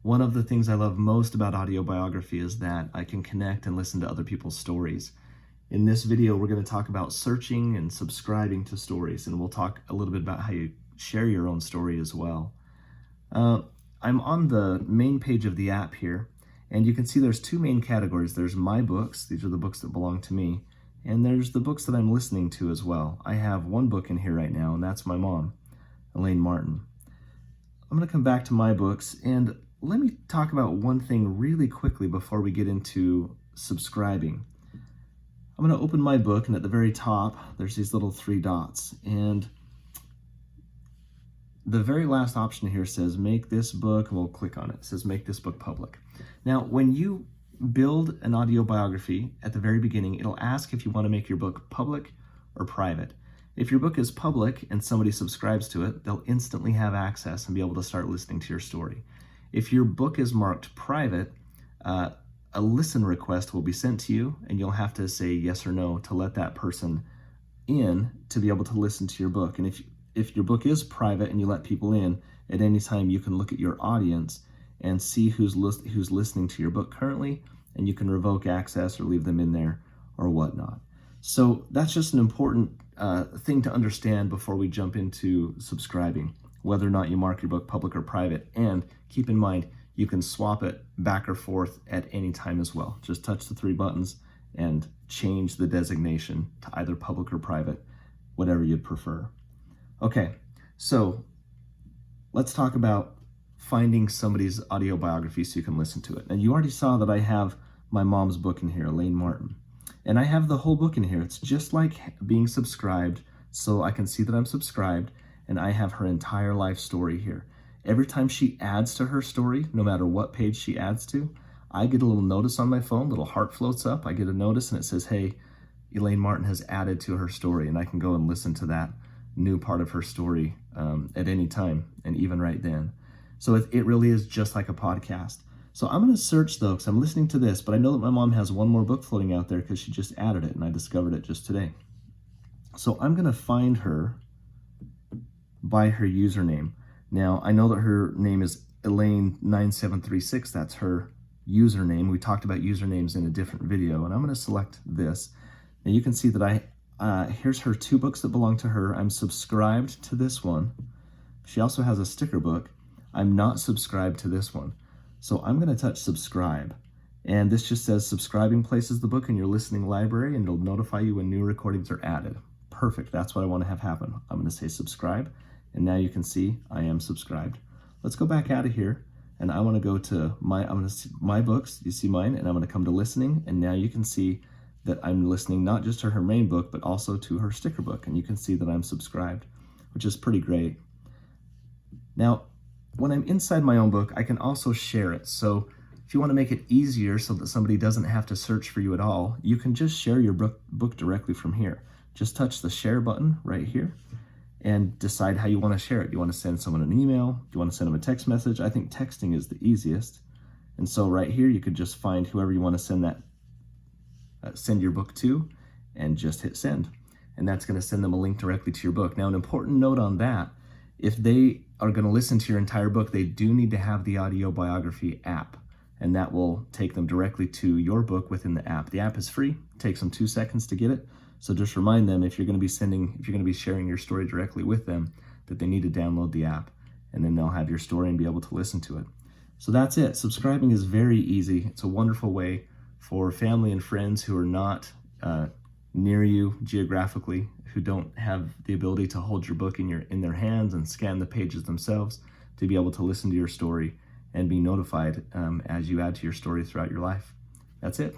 One of the things I love most about audio biography is that I can connect and listen to other people's stories. In this video, we're going to talk about searching and subscribing to stories, and we'll talk a little bit about how you share your own story as well. I'm on the main page of the app here, and you can see there's two main categories. There's my books, these are the books that belong to me, and there's the books that I'm listening to as well. I have one book in here right now, and that's my mom, Elaine Martin. I'm going to come back to my books, and let me talk about one thing really quickly before we get into subscribing. I'm going to open my book, and at the very top, there's these little three dots, and the very last option here says make this book, and we'll click on it. It says make this book public. Now, when you build an audio biography at the very beginning, it'll ask if you want to make your book public or private. If your book is public and somebody subscribes to it, they'll instantly have access and be able to start listening to your story. If your book is marked private, a listen request will be sent to you, and you'll have to say yes or no to let that person in to be able to listen to your book. And if your book is private and you let people in, at any time you can look at your audience and see who's listening to your book currently, and you can revoke access or leave them in there or whatnot. So that's just an important thing to understand before we jump into subscribing, whether or not you mark your book public or private. And keep in mind, you can swap it back or forth at any time as well. Just touch the three buttons and change the designation to either public or private, whatever you'd prefer. Okay, so let's talk about finding somebody's audio biography so you can listen to it. And you already saw that I have my mom's book in here, Elaine Martin. And I have the whole book in here. It's just like being subscribed, so I can see that I'm subscribed, and I have her entire life story here. Every time she adds to her story, no matter what page she adds to, I get a little notice on my phone, little heart floats up. I get a notice and it says, hey, Elaine Martin has added to her story, and I can go and listen to that new part of her story at any time, and even right then. So it really is just like a podcast. So I'm going to search though, because I'm listening to this, but I know that my mom has one more book floating out there because she just added it, and I discovered it just today. So I'm going to find her by her username. Now, I know that her name is Elaine9736. That's her username. We talked about usernames in a different video, and I'm going to select this. Now you can see that here's her two books that belong to her. I'm subscribed to this one. She also has a sticker book. I'm not subscribed to this one. So I'm going to touch subscribe. And this just says subscribing places the book in your listening library, and it'll notify you when new recordings are added. Perfect. That's what I want to have happen. I'm going to say subscribe. And now you can see I am subscribed. Let's go back out of here, and I want to go to my books. You see mine, and I'm going to come to listening, and now you can see that I'm listening not just to her main book, but also to her sticker book, and you can see that I'm subscribed, which is pretty great. Now, when I'm inside my own book, I can also share it. So if you want to make it easier so that somebody doesn't have to search for you at all, you can just share your book directly from here. Just touch the share button right here and decide how you want to share it. Do you want to send someone an email? Do you want to send them a text message? I think texting is the easiest. And so right here, you could just find whoever you want to send your book to, and just hit send. And that's going to send them a link directly to your book. Now, an important note on that, if they are going to listen to your entire book, they do need to have the audio biography app, and that will take them directly to your book within the app. The app is free. It takes them 2 seconds to get it. So just remind them, if you're going to be sharing your story directly with them, that they need to download the app, and then they'll have your story and be able to listen to it. So that's it. Subscribing is very easy. It's a wonderful way for family and friends who are not near you geographically, who don't have the ability to hold your book in their hands and scan the pages themselves, to be able to listen to your story and be notified as you add to your story throughout your life. That's it.